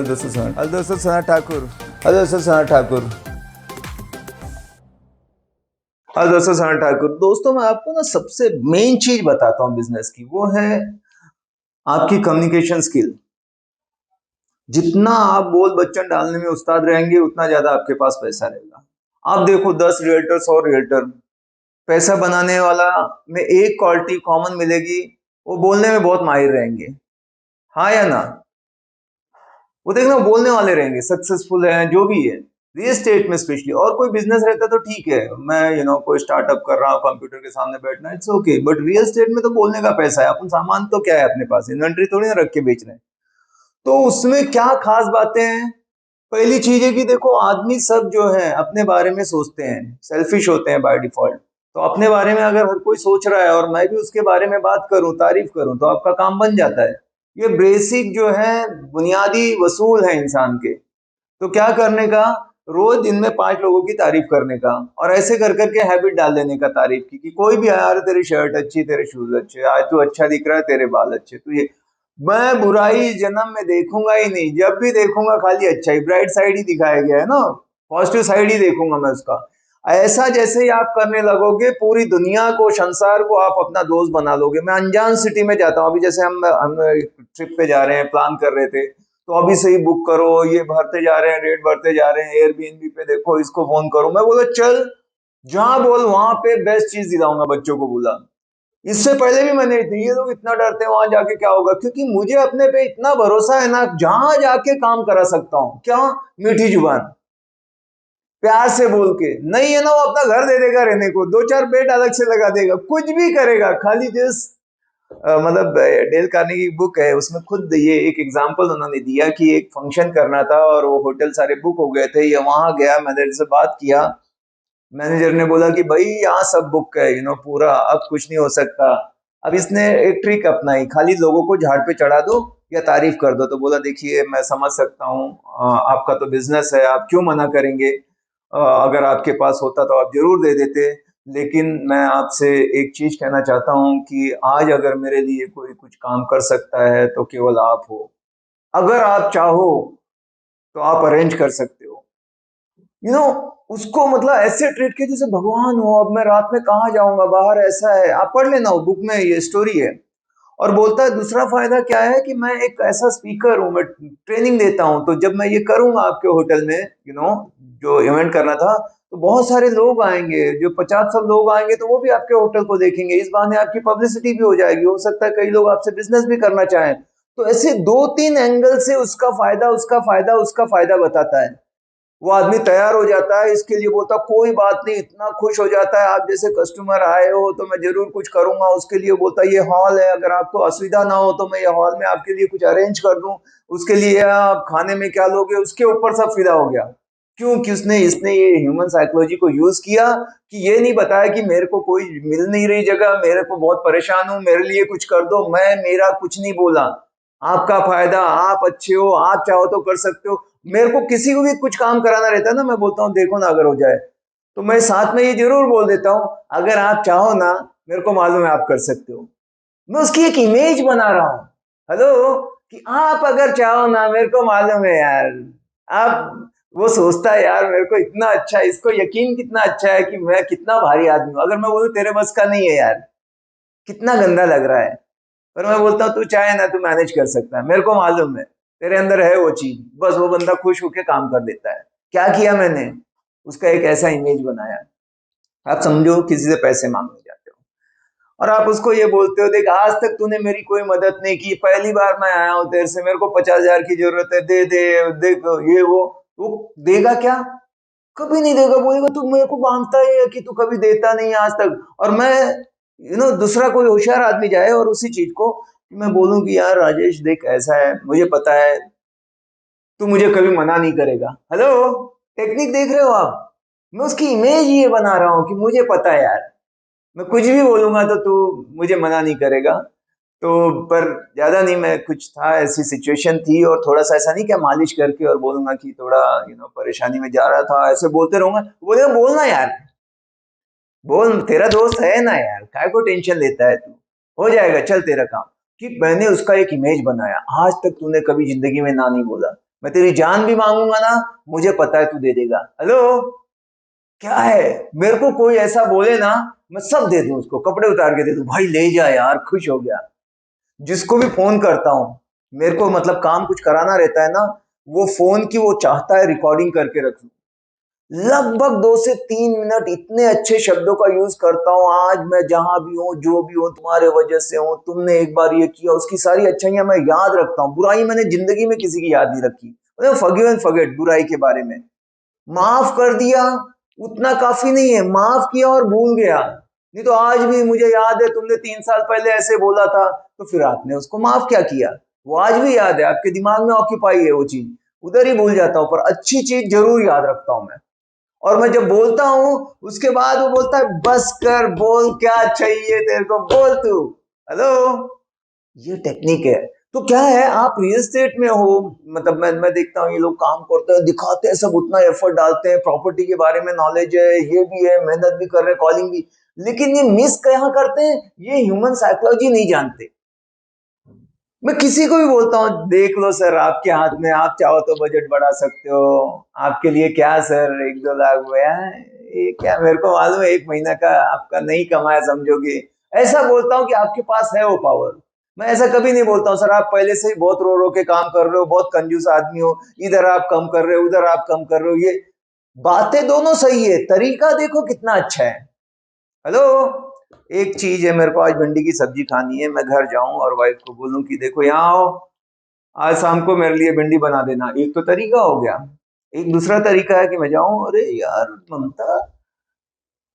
सना ठाकुर। दोस्तों मैं आपको ना सबसे मेन चीज बताता हूँ बिजनेस की, वो है आपकी कम्युनिकेशन स्किल। जितना आप बोल बच्चन डालने में उस्ताद रहेंगे उतना ज्यादा आपके पास पैसा रहेगा। आप देखो 10 रियल्टर 100 रियल्टर, पैसा बनाने वाला में एक क्वालिटी कॉमन मिलेगी, वो बोलने में बहुत माहिर रहेंगे। हाँ या ना? वो देखना बोलने वाले रहेंगे, सक्सेसफुल है जो भी है, रियल स्टेट में स्पेशली। और कोई बिजनेस रहता तो ठीक है, मैं कोई स्टार्टअप कर रहा हूँ, कंप्यूटर के सामने बैठना, it's okay, but real estate में तो बोलने का पैसा है। अपन सामान तो क्या है अपने पास, इन्वेंट्री थोड़ी ना रख के बेच रहे हैं। तो उसमें क्या खास बातें हैं? पहली चीज है कि देखो, आदमी सब जो है अपने बारे में सोचते हैं, सेल्फिश होते हैं बाय डिफॉल्ट। तो अपने बारे में अगर हर कोई सोच रहा है और मैं भी उसके बारे में बात करूं, तारीफ करूं, तो आपका काम बन जाता है। ये बेसिक जो है, बुनियादी वसूल है इंसान के। तो क्या करने का? रोज दिन में 5 लोगों की तारीफ करने का, और ऐसे कर करके हैबिट डाल देने का तारीफ की, कि कोई भी आया, "अरे तेरी शर्ट अच्छी, तेरे शूज अच्छे, आज तू अच्छा दिख रहा है, तेरे बाल अच्छे, तू ये।" मैं बुराई जन्म में देखूंगा ही नहीं, जब भी देखूंगा खाली अच्छा ही, ब्राइट साइड ही दिखाया गया है ना, पॉजिटिव साइड ही देखूंगा मैं उसका। ऐसा जैसे ही आप करने लगोगे, पूरी दुनिया को, संसार को आप अपना दोस्त बना लोगे। मैं अनजान सिटी में जाता हूँ, अभी जैसे हम ट्रिप पे जा रहे हैं, प्लान कर रहे थे, तो अभी से ही बुक करो, ये भरते जा रहे हैं, रेट भरते जा रहे हैं, एयरबीएनबी पे देखो, इसको फोन करो। मैं बोला चल, जहां बोल वहां पे बेस्ट चीज दिलाऊंगा बच्चों को, बोला। इससे पहले भी मैंने, ये लोग इतना डरते हैं वहां जाके क्या होगा, क्योंकि मुझे अपने पे इतना भरोसा है ना, जहां जाके काम करा सकता हूँ। क्या? मीठी जुबान, प्यार से बोल के। नहीं है ना, वो अपना घर दे देगा रहने को, 2-4 बेड अलग से लगा देगा, कुछ भी करेगा, खाली जिस मतलब डेल कार्नेगी की बुक है, उसमें खुद ये एक एग्जांपल उन्होंने दिया कि एक फंक्शन करना था और वो होटल सारे बुक हो गए थे। ये वहां गया, मैनेजर से बात किया, मैनेजर ने बोला कि भाई यहाँ सब बुक है, पूरा, अब कुछ नहीं हो सकता। अब इसने एक ट्रिक अपनाई, खाली लोगों को झाड़ पे चढ़ा दो या तारीफ कर दो। तो बोला देखिए, मैं समझ सकता हूँ, आपका तो बिजनेस है, आप क्यों मना करेंगे, अगर आपके पास होता तो आप जरूर दे देते। लेकिन मैं आपसे एक चीज कहना चाहता हूँ कि आज अगर मेरे लिए कोई कुछ काम कर सकता है तो केवल आप हो। अगर आप चाहो तो आप अरेंज कर सकते हो। यू नो उसको मतलब ऐसे ट्रीट किया जैसे भगवान हो। अब मैं रात में कहाँ जाऊंगा, बाहर ऐसा है, आप पढ़ लेना, वो बुक में ये स्टोरी है। और बोलता है दूसरा फायदा क्या है, कि मैं एक ऐसा स्पीकर हूँ, मैं ट्रेनिंग देता हूँ, तो जब मैं ये करूंगा आपके होटल में, जो इवेंट करना था, तो बहुत सारे लोग आएंगे, जो 50-100 लोग आएंगे, तो वो भी आपके होटल को देखेंगे, इस बहाने आपकी पब्लिसिटी भी हो जाएगी, हो सकता है कई लोग आपसे बिजनेस भी करना चाहें। तो ऐसे 2-3 एंगल से उसका फायदा, उसका फायदा, उसका फायदा बताता है। वो आदमी तैयार हो जाता है इसके लिए, बोलता कोई बात नहीं, इतना खुश हो जाता है, आप जैसे कस्टमर आए हो तो मैं जरूर कुछ करूंगा उसके लिए। बोलता ये हॉल है, अगर आपको असुविधा ना हो तो मैं ये हॉल में आपके लिए कुछ अरेंज कर दूं, उसके लिए आप खाने में क्या लोगे, उसके ऊपर सब फिदा हो गया। क्यों? कि उसने इसने ये ह्यूमन साइकोलॉजी को यूज किया, कि ये नहीं बताया कि मेरे को कोई मिल नहीं रही जगह, मेरे को बहुत परेशान हूं, मेरे लिए कुछ कर दो, मैं मेरा कुछ नहीं बोला। आपका फायदा, आप अच्छे हो, आप चाहो तो कर सकते हो। मेरे को किसी को भी कुछ काम कराना रहता है ना, मैं बोलता हूँ देखो ना, अगर हो जाए तो मैं साथ में ये जरूर बोल देता हूँ, अगर आप चाहो ना, मेरे को मालूम है आप कर सकते हो। मैं उसकी एक इमेज बना रहा हूँ। हेलो, कि आप अगर चाहो ना, मेरे को मालूम है यार, आप, वो सोचता है यार मेरे को इतना अच्छा, इसको यकीन कितना अच्छा है कि मैं कितना भारी आदमी हूँ। अगर मैं बोलूँ तेरे बस का नहीं है यार, कितना गंदा लग रहा है, पर मैं बोलता हूँ तू चाहे ना, तू मैनेज कर सकता है, मेरे को मालूम है तेरे अंदर है वो चीज, बस वो बंदा खुश होकर काम कर देता है। क्या किया मैंने? उसका एक ऐसा इमेज बनाया। आप समझो किसी से पैसे मांगने जाते हो और आप उसको ये बोलते हो, देख आज तक तूने मेरी कोई मदद नहीं की, पहली बार मैं आया हूँ तेरे से, मेरे को 50,000 की जरूरत है, दे दे, देख ये वो देगा क्या? कभी नहीं देगा। बोलेगा तू मेरे को मांगता है कि तू कभी देता नहीं आज तक। और मैं, दूसरा कोई होशियार आदमी जाए और उसी चीज को, कि मैं बोलूं कि यार राजेश देख ऐसा है, मुझे पता है तू मुझे कभी मना नहीं करेगा। हेलो, टेक्निक देख रहे हो आप? मैं उसकी इमेज ये बना रहा हूँ कि मुझे पता है यार, मैं कुछ भी बोलूंगा तो तू मुझे मना नहीं करेगा। तो पर ज्यादा नहीं, मैं कुछ था, ऐसी सिचुएशन थी, और थोड़ा सा ऐसा नहीं क्या मालिश करके और बोलूंगा कि थोड़ा परेशानी में जा रहा था, ऐसे बोलते रहूंगा। बोलेगा बोलना यार, बोल, तेरा दोस्त है ना यार, काय को टेंशन लेता है तू, हो जाएगा, चल तेरा काम। कि मैंने उसका एक इमेज बनाया, आज तक तूने कभी जिंदगी में ना नहीं बोला, मैं तेरी जान भी मांगूंगा ना, मुझे पता है तू दे देगा। हेलो, क्या है, मेरे को कोई ऐसा बोले ना, मैं सब दे दूं उसको, कपड़े उतार के दे दूं, भाई ले जा यार, खुश हो गया। जिसको भी फोन करता हूँ, मेरे को मतलब काम कुछ कराना रहता है ना, वो फोन की वो चाहता है रिकॉर्डिंग करके रखूं। लगभग 2 से 3 मिनट इतने अच्छे शब्दों का यूज करता हूँ, आज मैं जहां भी हूँ, जो भी हूँ, तुम्हारे वजह से हूँ, तुमने एक बार ये किया, उसकी सारी अच्छाइयां मैं याद रखता हूँ। बुराई मैंने जिंदगी में किसी की याद नहीं रखी। मतलब फॉरगिव एंड फॉरगेट, बुराई के बारे में माफ कर दिया, उतना काफी नहीं है, माफ किया और भूल गया। नहीं तो आज भी मुझे याद है तुमने 3 साल पहले ऐसे बोला था, तो फिर आपने उसको माफ क्या किया, वो आज भी याद है, आपके दिमाग में ऑक्यूपाई है वो चीज, उधर ही भूल जाता हूँ, पर अच्छी चीज जरूर याद रखता हूँ मैं। और मैं जब बोलता हूँ, उसके बाद वो बोलता है बस कर, बोल क्या चाहिए तेरे को, बोल तू। हेलो, ये टेक्निक है। तो क्या है, आप रियल एस्टेट में हो, मतलब मैं देखता हूँ ये लोग काम करते हैं, दिखाते हैं सब, उतना एफर्ट डालते हैं, प्रॉपर्टी के बारे में नॉलेज है, ये भी है, मेहनत भी कर रहे हैं, कॉलिंग भी, लेकिन ये मिस कहाँ करते हैं, ये ह्यूमन साइकोलॉजी नहीं जानते। मैं किसी को भी बोलता हूँ, देख लो सर, आपके हाथ में, आप चाहो तो बजट बढ़ा सकते हो, आपके लिए क्या सर, 1-2 लाख हुआ है, ये क्या, मेरे को मालूम है 1 महीना का आपका नहीं कमाया समझोगे। ऐसा बोलता हूँ कि आपके पास है वो पावर। मैं ऐसा कभी नहीं बोलता हूँ सर आप पहले से ही बहुत रो रो के काम कर रहे हो, बहुत कंजूस आदमी हो, इधर आप कम कर रहे हो, उधर आप कम कर रहे हो। ये बातें दोनों सही है, तरीका देखो कितना अच्छा है। हेलो, एक चीज है, मेरे को आज भिंडी की सब्जी खानी है, मैं घर जाऊं और वाइफ को बोलूं कि देखो यहाँ आओ, आज शाम को मेरे लिए भिंडी बना देना, एक तो तरीका हो गया। एक दूसरा तरीका है कि मैं जाऊं, अरे यार ममता,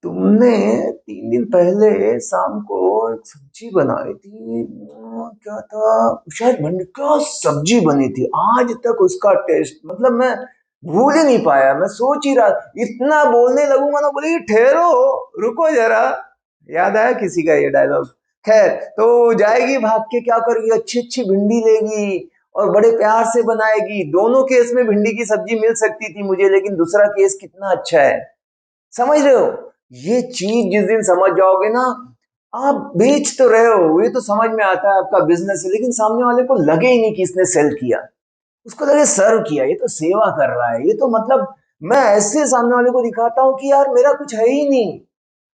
तुमने 3 दिन पहले शाम को एक सब्जी बनाई थी, क्या था, शायद भिंडी का सब्जी बनी थी, आज तक उसका टेस्ट, मतलब मैं भूल ही नहीं पाया। मैं सोच ही रहा, इतना बोलने लगूंगा ना, बोले ठहरो, रुको जरा, याद आया किसी का ये डायलॉग। खैर, तो जाएगी भाग के, क्या करेगी, अच्छी अच्छी भिंडी लेगी और बड़े प्यार से बनाएगी। दोनों केस में भिंडी की सब्जी मिल सकती थी मुझे, लेकिन दूसरा केस कितना अच्छा है, समझ रहे हो। ये चीज जिस दिन समझ जाओगे ना, आप बेच तो रहे हो, ये तो समझ में आता है आपका बिजनेस है, लेकिन सामने वाले को लगे ही नहीं कि इसने सेल किया, उसको लगे सर्व किया, ये तो सेवा कर रहा है, ये तो मतलब मैं ऐसे सामने वाले को दिखाता हूं कि यार मेरा कुछ है ही नहीं,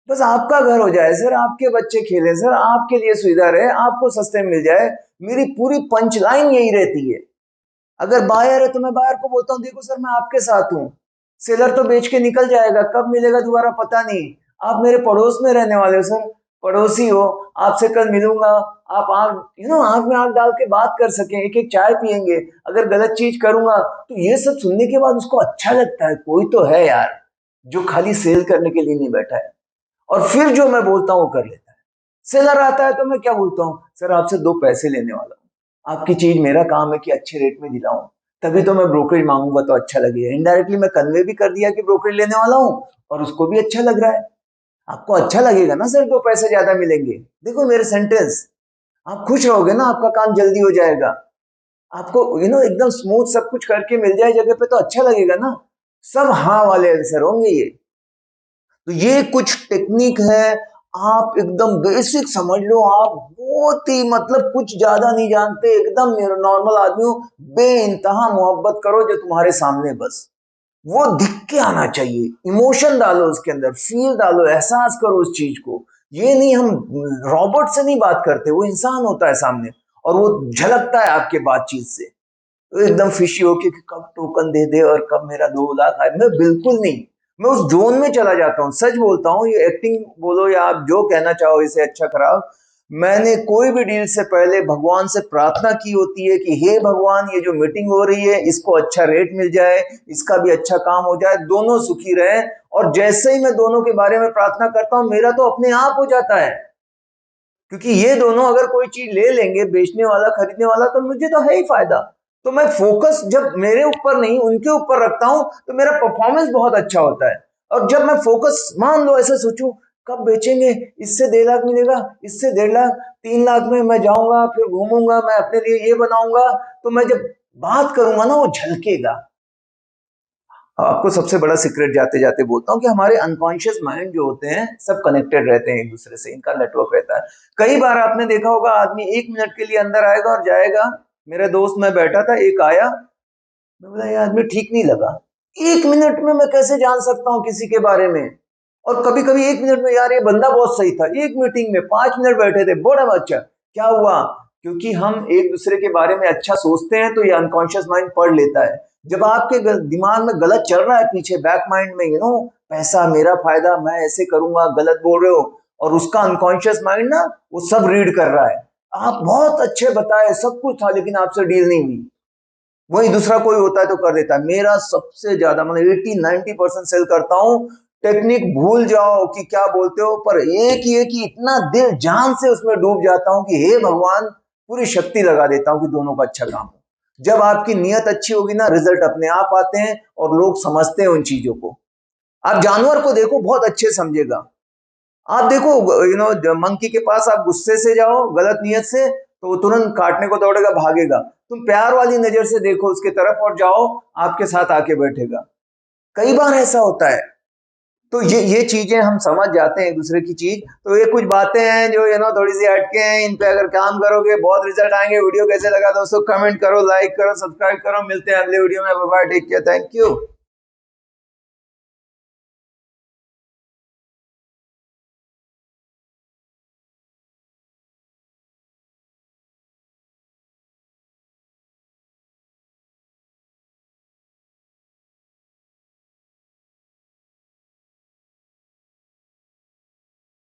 बस आपका घर हो जाए सर, आपके बच्चे खेले सर, आपके लिए सुविधा रहे, आपको सस्ते में मिल जाए। मेरी पूरी पंच लाइन यही रहती है। अगर बायर है तो मैं बायर को बोलता हूँ, देखो सर मैं आपके साथ हूँ, सेलर तो बेच के निकल जाएगा, कब मिलेगा दोबारा पता नहीं, आप मेरे पड़ोस में रहने वाले हो सर, पड़ोसी हो, आपसे कल मिलूंगा, आप आंख आंख में आंख डाल के बात कर सके, एक एक चाय पियेंगे, अगर गलत चीज करूंगा तो ये सब सुनने के बाद उसको अच्छा लगता है, कोई तो है यार जो खाली सेल करने के लिए नहीं बैठा है। और फिर जो मैं बोलता हूँ वो कर लेता है। सेलर आता है तो मैं क्या बोलता हूँ, सर आपसे 2 पैसे लेने वाला हूँ, आपकी चीज मेरा काम है कि अच्छे रेट में दिलाऊं, तभी तो मैं ब्रोकरेज मांगूंगा तो अच्छा लगेगा। इनडायरेक्टली मैं कन्वे भी कर दिया कि ब्रोकरेज लेने वाला हूँ, और उसको भी अच्छा लग रहा है। आपको अच्छा लगेगा ना सर, 2 पैसे ज्यादा मिलेंगे, देखो मेरे सेंटेंस, आप खुश रहोगे ना, आपका काम जल्दी हो जाएगा, आपको एकदम स्मूथ सब कुछ करके मिल जाए जगह पे तो अच्छा लगेगा ना। सब हाँ वाले आंसर होंगे ये। तो ये कुछ टेक्निक है, आप एकदम बेसिक समझ लो, आप बहुत ही मतलब कुछ ज्यादा नहीं जानते, एकदम नॉर्मल आदमी हो, बेइंतहा मोहब्बत करो जो तुम्हारे सामने, बस वो दिख के आना चाहिए, इमोशन डालो उसके अंदर, फील डालो, एहसास करो उस चीज को। ये नहीं, हम रॉबोट से नहीं बात करते, वो इंसान होता है सामने, और वो झलकता है आपके बातचीत से। तो एकदम फिशी होके कि कब टोकन दे दे और कब मेरा 2 लाख आए, मैं बिल्कुल नहीं, मैं उस जोन में चला जाता हूँ, सच बोलता हूँ, ये एक्टिंग बोलो या आप जो कहना चाहो इसे अच्छा खराब, मैंने कोई भी डील से पहले भगवान से प्रार्थना की होती है कि हे भगवान, ये जो मीटिंग हो रही है इसको अच्छा रेट मिल जाए, इसका भी अच्छा काम हो जाए, दोनों सुखी रहे। और जैसे ही मैं दोनों के बारे में प्रार्थना करता हूँ, मेरा तो अपने आप हो जाता है, क्योंकि ये दोनों अगर कोई चीज ले लेंगे, बेचने वाला खरीदने वाला, तो मुझे तो है ही फायदा। तो मैं फोकस जब मेरे ऊपर नहीं उनके ऊपर रखता हूं, तो मेरा परफॉर्मेंस बहुत अच्छा होता है। और जब मैं फोकस, मान लो ऐसे सोचूं, कब बेचेंगे, इससे 1.5 लाख मिलेगा, इससे 1.5 लाख, 3 लाख में मैं जाऊंगा, फिर घूमूंगा, मैं अपने लिए ये बनाऊंगा, तो मैं जब बात करूंगा ना, वो झलकेगा। आपको सबसे बड़ा सीक्रेट जाते जाते बोलता हूँ कि हमारे अनकॉन्शियस माइंड जो होते हैं सब कनेक्टेड रहते हैं एक दूसरे से, इनका नेटवर्क रहता है। कई बार आपने देखा होगा, आदमी 1 मिनट के लिए अंदर आएगा और जाएगा। मेरा दोस्त, मैं बैठा था, एक आया, मैं बोला ये आदमी ठीक नहीं लगा। 1 मिनट में मैं कैसे जान सकता हूँ किसी के बारे में? और कभी कभी 1 मिनट में यार ये बंदा बहुत सही था, एक मीटिंग में 5 मिनट बैठे थे, बड़ा अच्छा। क्या हुआ? क्योंकि हम एक दूसरे के बारे में अच्छा सोचते हैं तो ये अनकॉन्शियस माइंड पढ़ लेता है। जब आपके दिमाग में गलत चल रहा है पीछे बैक माइंड में, पैसा मेरा फायदा, मैं ऐसे करूंगा, गलत बोल रहे हो, और उसका अनकॉन्शियस माइंड ना वो सब रीड कर रहा है। आप बहुत अच्छे बताए, सब कुछ था, लेकिन आपसे डील नहीं हुई। वही दूसरा कोई होता है तो कर देता है। मेरा सबसे ज्यादा मतलब 80-90% सेल करता हूँ। टेक्निक भूल जाओ कि क्या बोलते हो, पर एक ये कि इतना दिल जान से उसमें डूब जाता हूँ कि हे भगवान, पूरी शक्ति लगा देता हूँ कि दोनों का अच्छा काम हो। जब आपकी नीयत अच्छी होगी ना, रिजल्ट अपने आप आते हैं और लोग समझते हैं उन चीजों को। आप जानवर को देखो, बहुत अच्छे समझेगा। आप देखो, मंकी के पास आप गुस्से से जाओ, गलत नियत से, तो वो तुरंत काटने को दौड़ेगा, भागेगा। तुम प्यार वाली नजर से देखो उसके तरफ और जाओ, आपके साथ आके बैठेगा। कई बार ऐसा होता है। तो ये चीजें हम समझ जाते हैं एक दूसरे की चीज। तो ये कुछ बातें हैं जो थोड़ी सी हटके हैं, इन पे अगर काम करोगे बहुत रिजल्ट आएंगे। वीडियो कैसे लगा दोस्तों? कमेंट करो, लाइक करो, सब्सक्राइब करो। मिलते हैं अगले वीडियो में। Bye bye, take care, thank you.